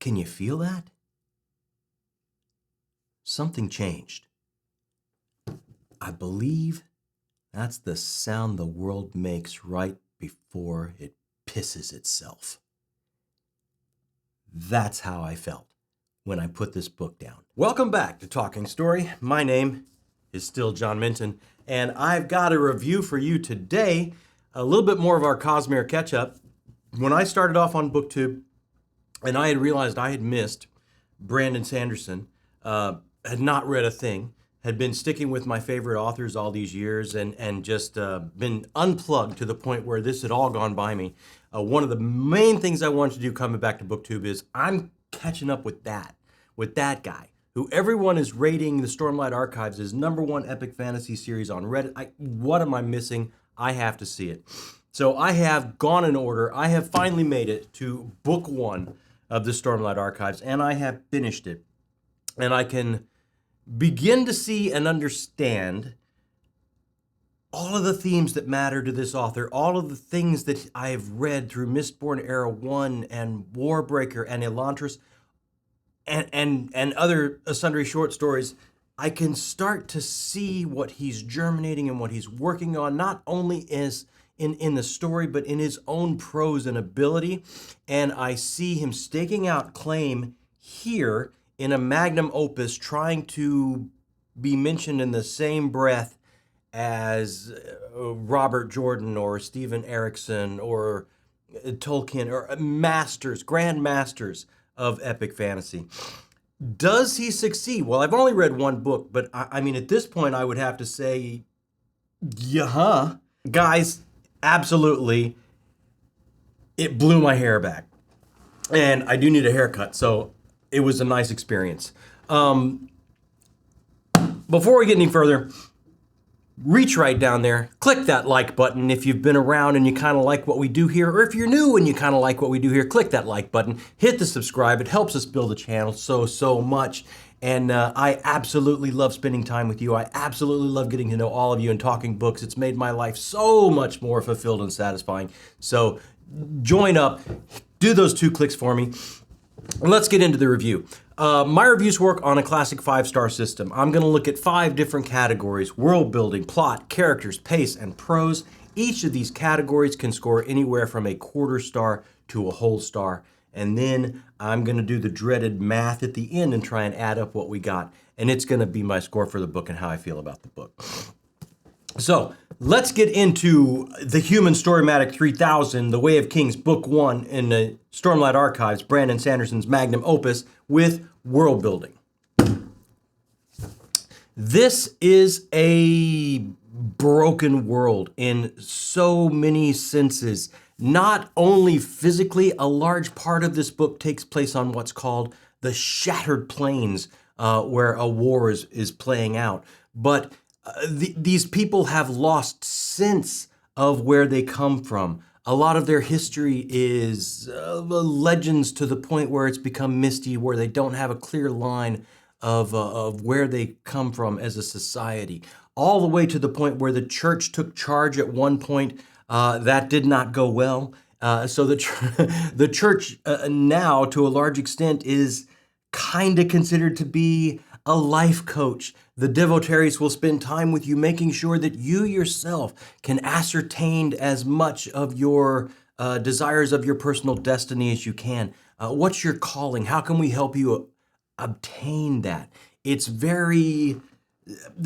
Can you feel that? Something changed. I believe that's the sound the world makes right before it pisses itself. That's how I felt when I put this book down. Welcome back to Talking Story. My name is still John Minton, and I've got a review for you today, a little bit more of our Cosmere catch-up. When I started off on BookTube, and I had realized I had missed Brandon Sanderson, had not read a thing, had been sticking with my favorite authors all these years, and just been unplugged to the point where this had all gone by me. One of the main things I wanted to do coming back to BookTube is I'm catching up with that guy, who everyone is rating the Stormlight Archives as #1 epic fantasy series on Reddit. What am I missing? I have to see it. So I have gone in order. I have finally made it to book 1 of the Stormlight Archives, and I have finished it. And I can begin to see and understand all of the themes that matter to this author, all of the things that I've read through Mistborn Era 1 and Warbreaker and Elantris and other sundry short stories. I can start to see what he's germinating and what he's working on, not only as in the story, but in his own prose and ability. And I see him staking out claim here in a magnum opus, trying to be mentioned in the same breath as Robert Jordan or Stephen Erickson or Tolkien, or masters, grand masters of epic fantasy. Does he succeed? Well, I've only read one book, but I mean, at this point, I would have to say, yeah, guys, absolutely, it blew my hair back. And I do need a haircut, so it was a nice experience. Before we get any further, reach right down there, click that like button if you've been around and you kind of like what we do here, or if you're new and you kind of like what we do here, click that like button, hit the subscribe. It helps us build the channel so much. And I absolutely love spending time with you. I absolutely love getting to know all of you and talking books. It's made my life so much more fulfilled and satisfying. So join up, do those 2 clicks for me. Let's get into the review. My reviews work on a classic 5-star system. I'm going to look at 5 different categories: world building, plot, characters, pace, and prose. Each of these categories can score anywhere from a 1/4 star to a whole star. And then I'm going to do the dreaded math at the end and try and add up what we got. And it's going to be my score for the book and how I feel about the book. So let's get into the Human Storymatic 3000, The Way of Kings, Book 1 in the Stormlight Archives, Brandon Sanderson's magnum opus, with world building. This is a broken world in so many senses. Not only physically, a large part of this book takes place on what's called the Shattered Plains, where a war is playing out, but these people have lost sense of where they come from. A lot of their history is legends to the point where it's become misty, where they don't have a clear line of where they come from as a society. All the way to the point where the church took charge at one point. That did not go well. So the church now, to a large extent, is kind of considered to be a life coach. The devotaries will spend time with you, making sure that you yourself can ascertain as much of your desires of your personal destiny as you can. What's your calling? How can we help you obtain that? It's very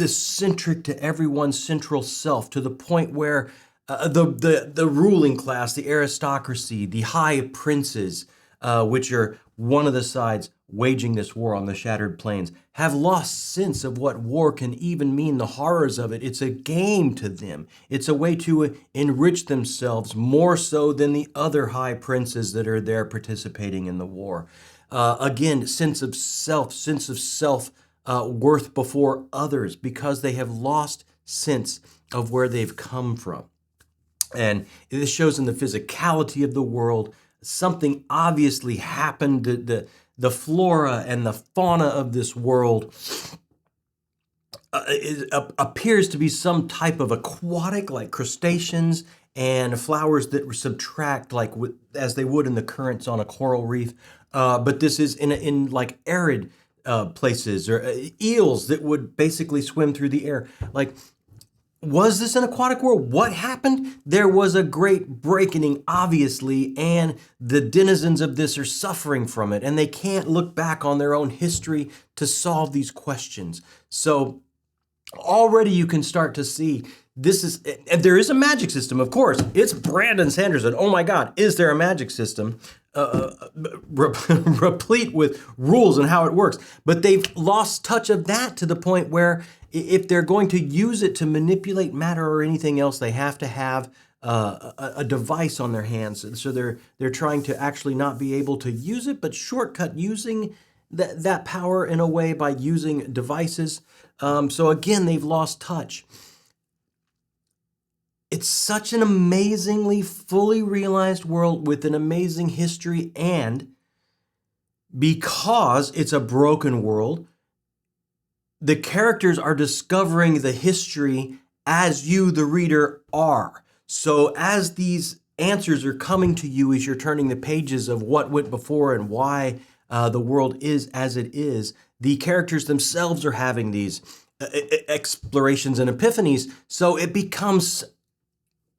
centric to everyone's central self, to the point where the ruling class, the aristocracy, the high princes, which are one of the sides waging this war on the Shattered Plains, have lost sense of what war can even mean, the horrors of it. It's a game to them. It's a way to enrich themselves more so than the other high princes that are there participating in the war. Again, sense of self worth before others, because they have lost sense of where they've come from. And this shows in the physicality of the world. Something obviously happened. The flora and the fauna of this world appears to be some type of aquatic, like crustaceans and flowers that subtract, like as they would in the currents on a coral reef. but this is in like arid places, or eels that would basically swim through the air. Like, was this an aquatic world? What happened? There was a great breaking, obviously, and the denizens of this are suffering from it, and they can't look back on their own history to solve these questions. So already you can start to see this is, and there is a magic system, of course. It's Brandon Sanderson. Oh my God, is there a magic system replete with rules and how it works? But they've lost touch of that to the point where if they're going to use it to manipulate matter or anything else, they have to have a device on their hands. So they're trying to actually not be able to use it, but shortcut using that power in a way by using devices. So again, they've lost touch. It's such an amazingly fully realized world with an amazing history, and because it's a broken world, the characters are discovering the history as you, the reader, are. So as these answers are coming to you as you're turning the pages of what went before and why the world is as it is, the characters themselves are having these explorations and epiphanies. So it becomes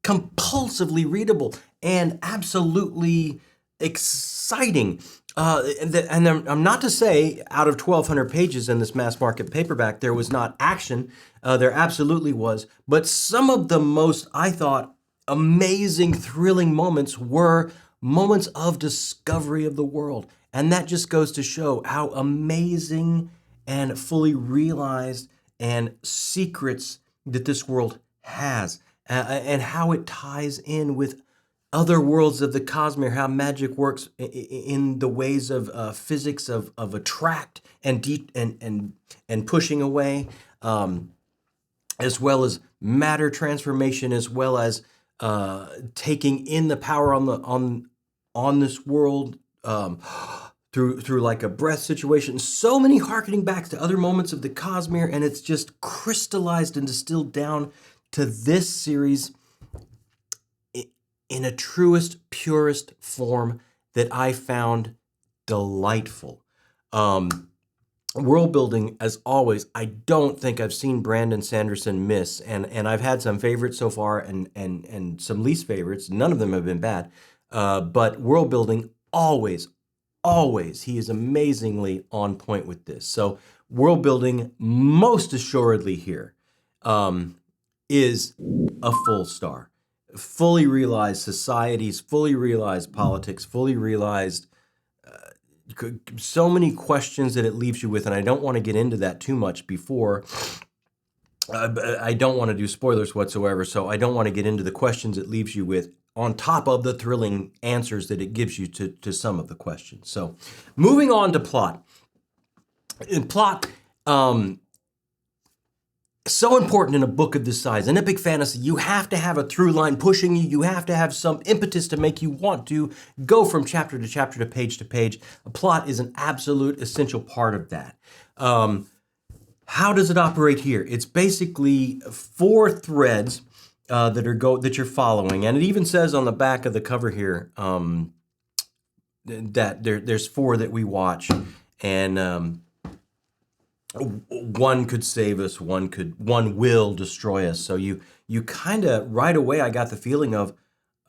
compulsively readable and absolutely exciting. And I'm not to say out of 1,200 pages in this mass market paperback, there was not action. There absolutely was. But some of the most, I thought, amazing, thrilling moments were moments of discovery of the world. And that just goes to show how amazing and fully realized and secrets that this world has. And how it ties in with other worlds of the cosmere, how magic works in the ways of physics of attract and pushing away, as well as matter transformation, as well as taking in the power on this world through like a breath situation. So many harkening back to other moments of the cosmere, and it's just crystallized and distilled down to this series in a truest, purest form that I found delightful. World building, as always, I don't think I've seen Brandon Sanderson miss, and I've had some favorites so far and some least favorites. None of them have been bad, but world building, always, he is amazingly on point with this. So world building, most assuredly here, is a full star. Fully realized societies, fully realized politics, fully realized so many questions that it leaves you with, and I don't want to get into that too much before. I don't want to do spoilers whatsoever, so I don't want to get into the questions it leaves you with on top of the thrilling answers that it gives you to some of the questions. So moving on to plot. In plot, so important in a book of this size. In epic fantasy, you have to have a through line pushing you. You have to have some impetus to make you want to go from chapter to chapter to page to page. A plot is an absolute essential part of that. How does it operate here? It's basically 4 threads that you're following, and it even says on the back of the cover here that there's 4 that we watch, and one could save us, one will destroy us. So you kind of right away, I got the feeling of,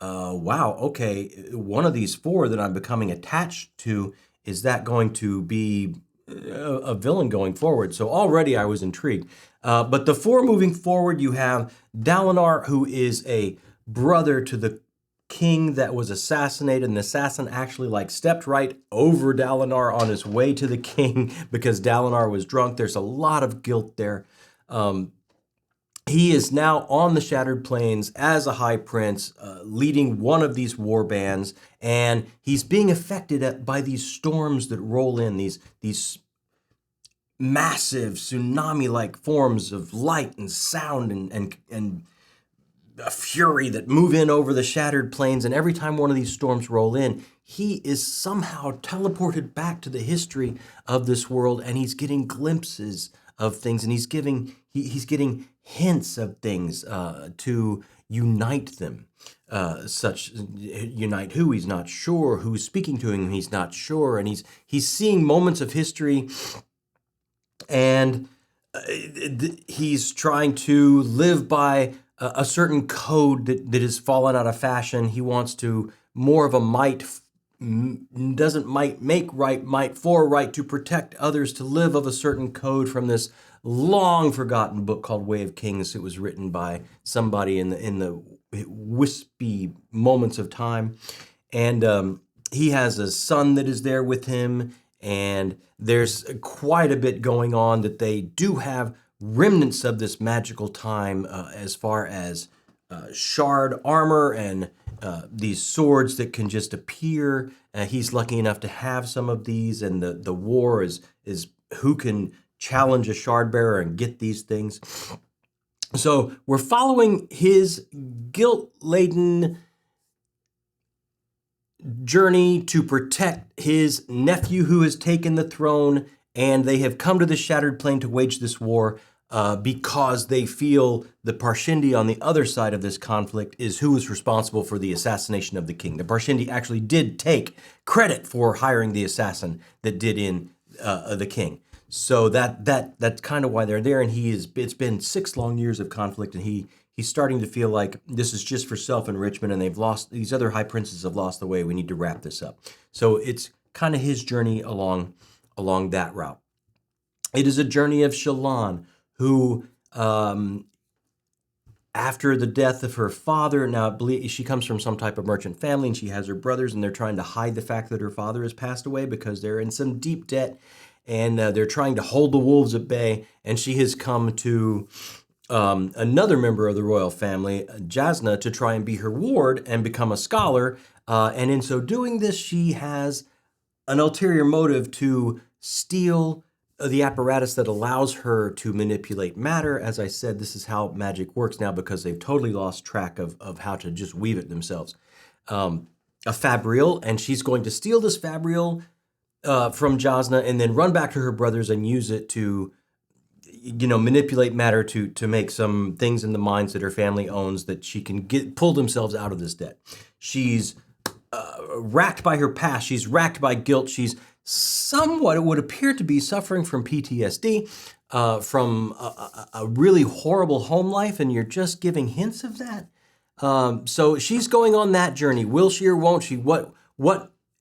wow, okay, one of these 4 that I'm becoming attached to, is that going to be a villain going forward? So already I was intrigued. But the 4 moving forward, you have Dalinar, who is a brother to the king that was assassinated, and the assassin actually stepped right over Dalinar on his way to the king because Dalinar was drunk. There's a lot of guilt there. He is now on the Shattered Plains as a high prince, leading one of these war bands, and he's being affected by these storms that roll in, these massive tsunami-like forms of light and sound and a fury that move in over the Shattered Plains. And every time one of these storms roll in, he is somehow teleported back to the history of this world, and he's getting glimpses of things, and he's getting hints of things to unite them. such unite who he's not sure, who's speaking to him he's not sure, and he's seeing moments of history, and he's trying to live by a certain code that has fallen out of fashion. He wants to more of a might, doesn't might make right, might for right, to protect others, to live of a certain code from this long forgotten book called Way of Kings. It was written by somebody in the wispy moments of time, and he has a son that is there with him, and there's quite a bit going on, that they do have remnants of this magical time, as far as shard armor and these swords that can just appear. He's lucky enough to have some of these, and the war is who can challenge a shard bearer and get these things. So we're following his guilt-laden journey to protect his nephew who has taken the throne, and they have come to the Shattered Plain to wage this war because they feel the Parshendi on the other side of this conflict is who is responsible for the assassination of the king. The Parshendi actually did take credit for hiring the assassin that did in the king. So that's kind of why they're there, and it's been 6 long years of conflict, and he's starting to feel like this is just for self-enrichment, and these other high princes have lost the way. We need to wrap this up. So it's kind of his journey along that route. It is a journey of Shallan, who, after the death of her father, now she comes from some type of merchant family, and she has her brothers, and they're trying to hide the fact that her father has passed away because they're in some deep debt, and they're trying to hold the wolves at bay. And she has come to another member of the royal family, Jasna, to try and be her ward and become a scholar. And in so doing this, she has an ulterior motive to steal the apparatus that allows her to manipulate matter. As I said, this is how magic works now, because they've totally lost track of how to just weave it themselves. A fabrial, and she's going to steal this fabrial from Jasna and then run back to her brothers and use it to, manipulate matter to make some things in the mines that her family owns, that she can pull themselves out of this debt. She's racked by her past. She's racked by guilt. She's somewhat, it would appear to be, suffering from PTSD, from a really horrible home life, and you're just giving hints of that. So she's going on that journey. Will she or won't she? What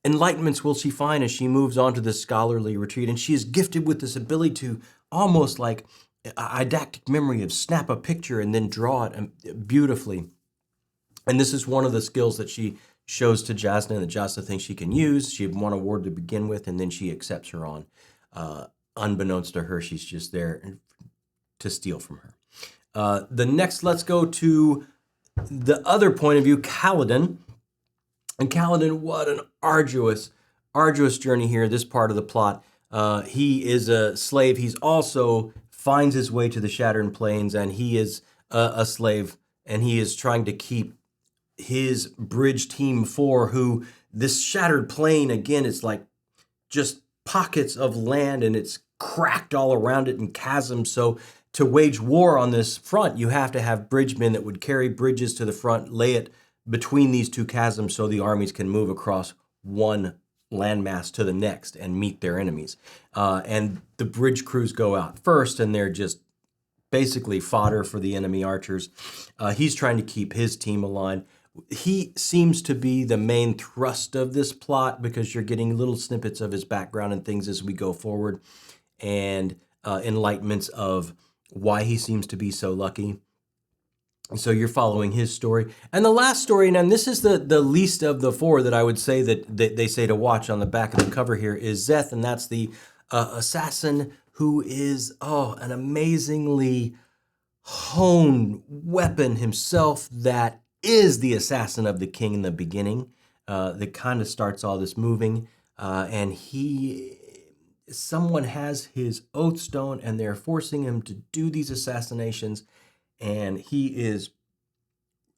enlightenments will she find as she moves on to this scholarly retreat? And she is gifted with this ability to, almost like a eidetic memory, of snap a picture and then draw it beautifully. And this is one of the skills that she shows to Jasna, and that Jasna thinks she can use. She had won a ward to begin with, and then she accepts her on. Unbeknownst to her, she's just there to steal from her. The next, let's go to the other point of view, Kaladin. And Kaladin, what an arduous journey here, this part of the plot. He is a slave. He's also finds his way to the Shattered Plains, and he is a slave, and he is trying to keep his bridge team who this Shattered Plain, again, it's like just pockets of land, and it's cracked all around it in chasms. So to wage war on this front, you have to have bridgemen that would carry bridges to the front, lay it between these two chasms so the armies can move across one landmass to the next and meet their enemies. And the bridge crews go out first, and they're just basically fodder for the enemy archers. He's trying to keep his team aligned. He seems to be the main thrust of this plot, because you're getting little snippets of his background and things as we go forward, and enlightenments of why he seems to be so lucky. So you're following his story. And the last story, and this is the least of the 4 that I would say that they say to watch on the back of the cover here, is Szeth, and that's the assassin who is, an amazingly honed weapon himself, that is the assassin of the king in the beginning, that kind of starts all this moving. And someone has his oath stone, and they're forcing him to do these assassinations. And he is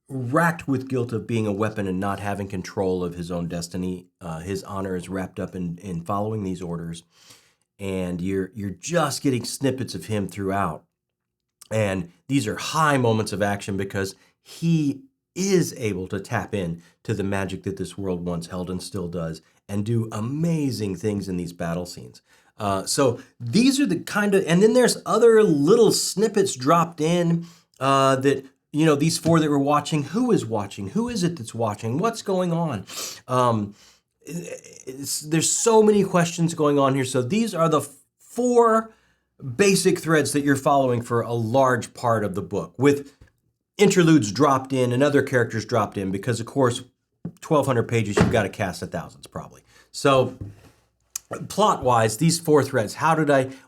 racked with guilt of being a weapon and not having control of his own destiny. His honor is wrapped up in following these orders. And you're just getting snippets of him throughout. And these are high moments of action, because he is able to tap in to the magic that this world once held and still does, and do amazing things in these battle scenes. So these are the kind of, and then there's other little snippets dropped in that, you know, these four that were watching, who is watching? Who is it that's watching? What's going on? There's so many questions going on here. So these are the four basic threads that you're following for a large part of the book, with interludes dropped in and other characters dropped in, because of course 1,200 pages, you've got to cast at thousands probably. So plot-wise, these four threads,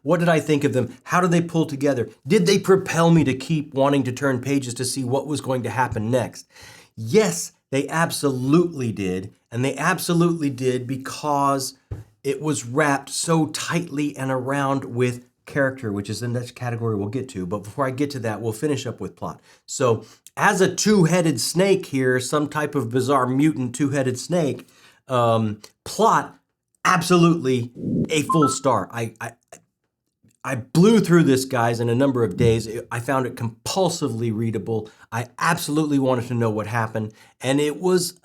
what did I think of them? How did they pull together? Did they propel me to keep wanting to turn pages to see what was going to happen next? Yes, they absolutely did. And they absolutely did because it was wrapped so tightly and around with character, which is the next category we'll get to. But before I get to that, we'll finish up with plot. So as a two-headed snake here, some type of bizarre mutant two-headed snake, plot, absolutely a full star. I blew through this, guys, in a number of days. I found it compulsively readable. I absolutely wanted to know what happened. And it was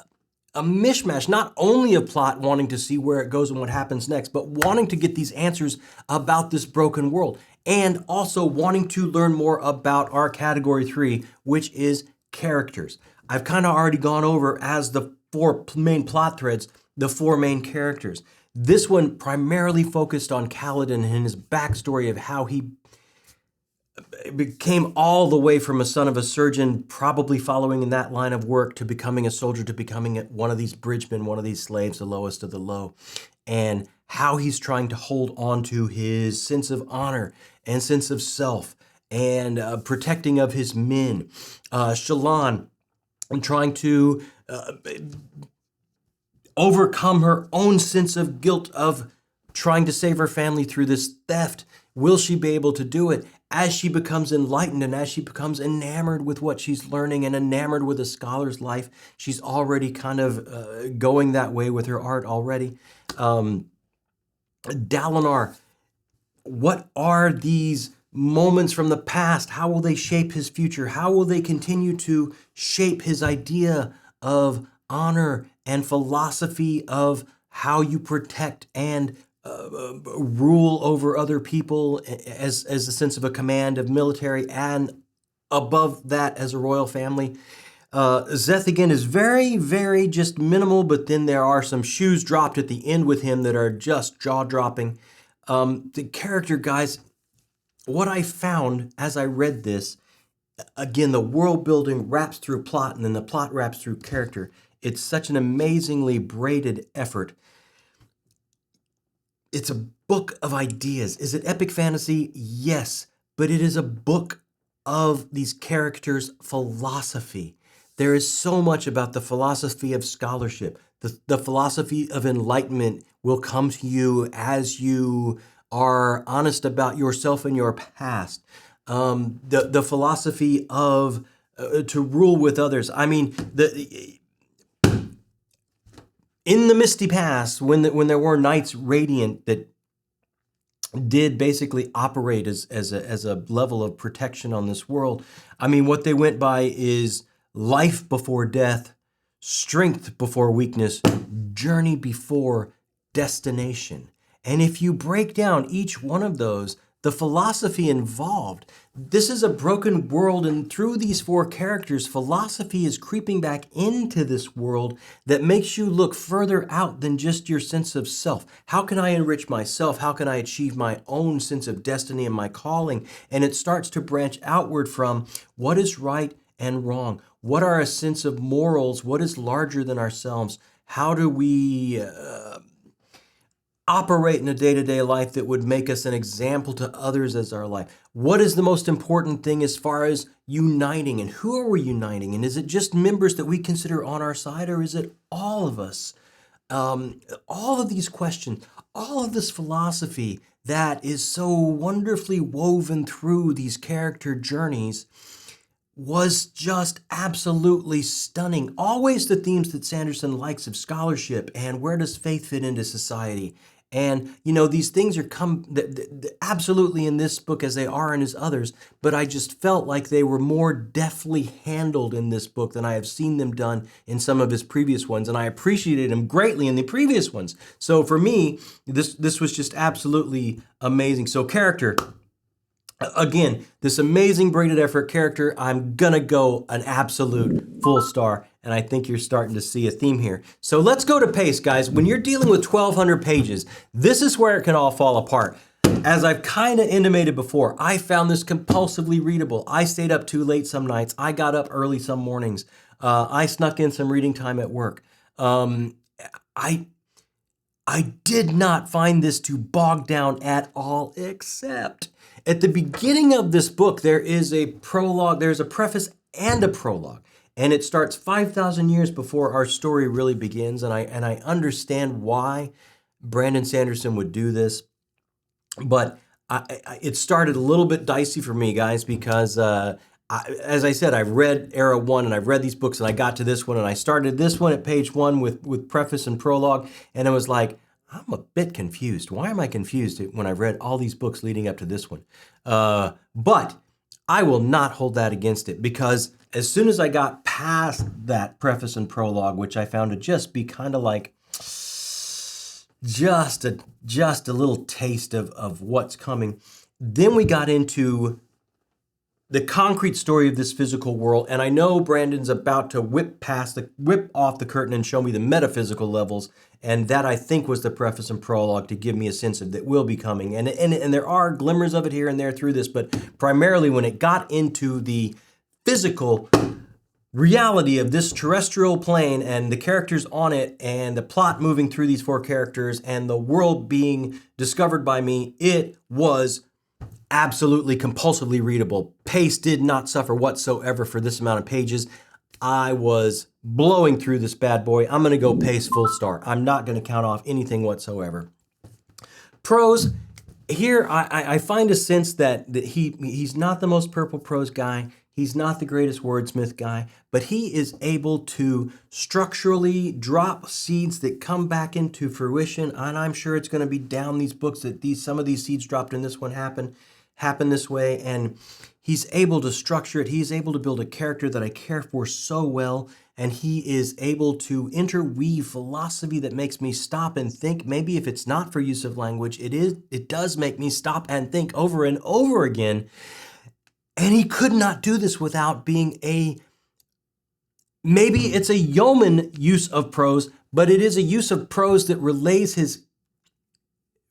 a mishmash, not only of plot, wanting to see where it goes and what happens next, but wanting to get these answers about this broken world, and also wanting to learn more about our category 3, which is characters. I've kind of already gone over, as the four main plot threads, the four main characters. This one primarily focused on Kaladin and his backstory of how he became all the way from a son of a surgeon, probably following in that line of work, to becoming a soldier, to becoming one of these bridgemen, one of these slaves, the lowest of the low, and how he's trying to hold on to his sense of honor and sense of self, and protecting of his men. Shallan trying to overcome her own sense of guilt of trying to save her family through this theft. Will she be able to do it? As she becomes enlightened and as she becomes enamored with what she's learning and enamored with a scholar's life, she's already kind of going that way with her art already. Dalinar, what are these moments from the past? How will they shape his future? How will they continue to shape his idea of honor and philosophy of how you protect and rule over other people as a sense of a command of military, and above that as a royal family? Szeth again is very, very just minimal, but then there are some shoes dropped at the end with him that are just jaw-dropping. The character, guys, what I found as I read this, again, the world building wraps through plot, and then the plot wraps through character. It's such an amazingly braided effort. It's a book of ideas. Is it epic fantasy? Yes, but it is a book of these characters' philosophy. There is so much about the philosophy of scholarship. The philosophy of enlightenment will come to you as you are honest about yourself and your past. The philosophy of to rule with others. I mean, in the misty past, when there were knights radiant that did basically operate as a level of protection on this world, I mean, what they went by is life before death, strength before weakness, journey before destination. And if you break down each one of those, the philosophy involved, this is a broken world, and through these four characters, philosophy is creeping back into this world that makes you look further out than just your sense of self. How can I enrich myself? How can I achieve my own sense of destiny and my calling? And it starts to branch outward from what is right and wrong. What are a sense of morals? What is larger than ourselves? How do we operate in a day-to-day life that would make us an example to others as our life? What is the most important thing as far as uniting, and who are we uniting? And is it just members that we consider on our side, or is it all of us? All of these questions, all of this philosophy that is so wonderfully woven through these character journeys was just absolutely stunning. Always the themes that Sanderson likes of scholarship and where does faith fit into society, And, these things are absolutely in this book as they are in his others, but I just felt like they were more deftly handled in this book than I have seen them done in some of his previous ones, and I appreciated him greatly in the previous ones. So for me, this was just absolutely amazing. So character, again, this amazing braided effort character, I'm gonna go an absolute full star, and I think you're starting to see a theme here. So let's go to pace, guys. When you're dealing with 1,200 pages, this is where it can all fall apart. As I've kind of intimated before, I found this compulsively readable. I stayed up too late some nights. I got up early some mornings. I snuck in some reading time at work. I did not find this to bog down at all, except at the beginning of this book, there is a prologue, there's a preface and a prologue, and it starts 5,000 years before our story really begins, and I understand why Brandon Sanderson would do this, but it started a little bit dicey for me, guys, because as I said, I've read Era 1 and I've read these books, and I got to this one, and I started this one at page 1 with preface and prologue, and it was like, I'm a bit confused. Why am I confused when I've read all these books leading up to this one? But I will not hold that against it, because as soon as I got past that preface and prologue, which I found to just be kind of like just a little taste of what's coming, then we got into the concrete story of this physical world. And I know Brandon's about to whip off the curtain and show me the metaphysical levels. And that, I think, was the preface and prologue to give me a sense of that will be coming. And there are glimmers of it here and there through this, but primarily when it got into the physical reality of this terrestrial plane and the characters on it and the plot moving through these 4 characters and the world being discovered by me, it was absolutely compulsively readable. Pace did not suffer whatsoever for this amount of pages. I was blowing through this bad boy. I'm going to go pace full star. I'm not going to count off anything whatsoever. Prose, here I find a sense that he's not the most purple prose guy. He's not the greatest wordsmith guy, but he is able to structurally drop seeds that come back into fruition. And I'm sure it's going to be down these books that some of these seeds dropped in this one happen this way, and he's able to structure it. He's able to build a character that I care for so well, and he is able to interweave philosophy that makes me stop and think. Maybe if it's not for use of language, it does make me stop and think over and over again. And he could not do this without being maybe it's a yeoman use of prose, but it is a use of prose that relays his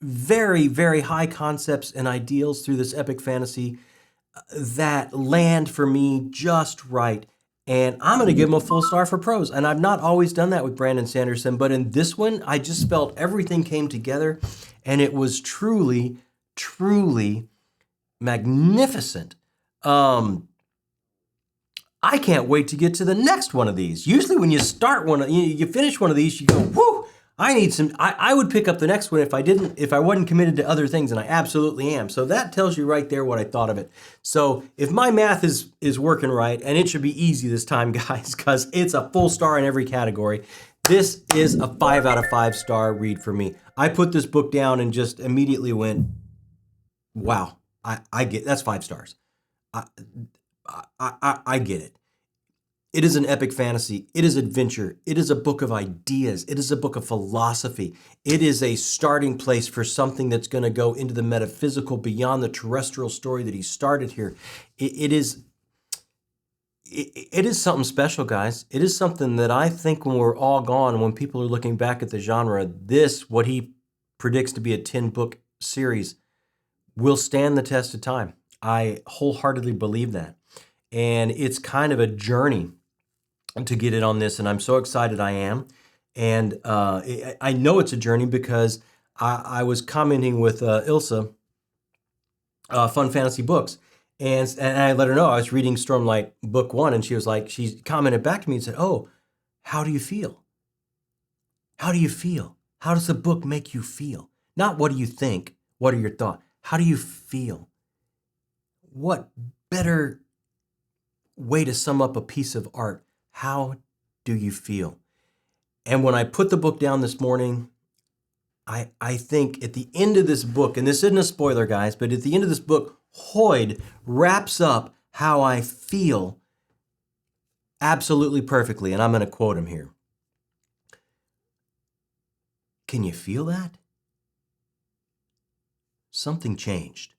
very, very high concepts and ideals through this epic fantasy that land for me just right. And I'm going to give him a full star for prose. And I've not always done that with Brandon Sanderson, but in this one, I just felt everything came together, and it was truly, truly magnificent. I can't wait to get to the next one of these. Usually when you start you finish one of these, you go, whoo, I need some, I would pick up the next one if I wasn't committed to other things, and I absolutely am. So that tells you right there what I thought of it. So if my math is working right, and it should be easy this time, guys, because it's a full star in every category, this is a 5 out of 5 star read for me. I put this book down and just immediately went, wow, I get, that's 5 stars. I get it. It is an epic fantasy. It is adventure. It is a book of ideas. It is a book of philosophy. It is a starting place for something that's going to go into the metaphysical beyond the terrestrial story that he started here. It is something special, guys. It is something that I think when we're all gone, when people are looking back at the genre, what he predicts to be a 10-book series will stand the test of time. I wholeheartedly believe that. And it's kind of a journey to get it on this, and I'm so excited I am. And I know it's a journey because I was commenting with Ilsa, Fun Fantasy Books, and I let her know I was reading Stormlight Book 1, and she commented back to me and said, oh, how do you feel? How do you feel? How does the book make you feel? Not what do you think? What are your thoughts? How do you feel? What better way to sum up a piece of art? How do you feel? And when I put the book down this morning, I think at the end of this book, and this isn't a spoiler, guys, but at the end of this book, Hoyd wraps up how I feel absolutely perfectly. And I'm going to quote him here. Can you feel that? Something changed.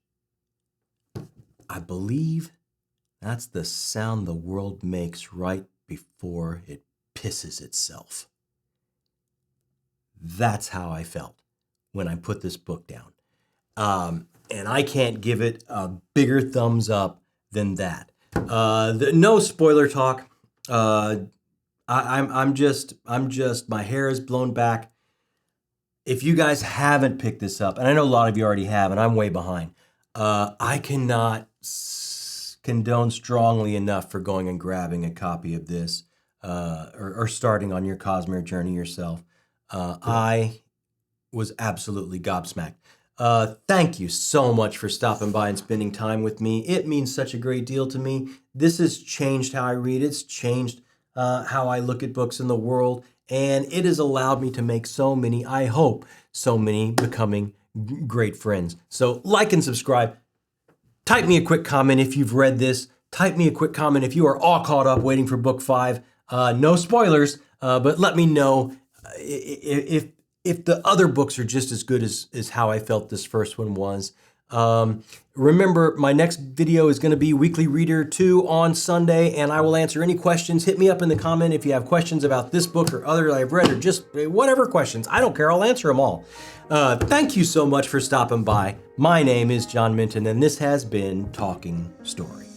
I believe that's the sound the world makes right before it pisses itself. That's how I felt when I put this book down. And I can't give it a bigger thumbs up than that. No spoiler talk. I'm just, my hair is blown back. If you guys haven't picked this up, and I know a lot of you already have, and I'm way behind, I cannot condone strongly enough for going and grabbing a copy of this, or starting on your Cosmere journey yourself. I was absolutely gobsmacked. Thank you so much for stopping by and spending time with me. It means such a great deal to me. This has changed how I read. It's changed how I look at books in the world. And it has allowed me to make so many, I hope, so many becoming great friends. So like and subscribe. Type me a quick comment if you've read this. Type me a quick comment if you are all caught up waiting for book 5. No spoilers, but let me know if the other books are just as good as how I felt this first one was. Remember, my next video is going to be Weekly Reader 2 on Sunday, and I will answer any questions. Hit me up in the comment if you have questions about this book or other I've read, or just whatever questions. I don't care. I'll answer them all. Thank you so much for stopping by. My name is John Minton, and this has been Talking Story.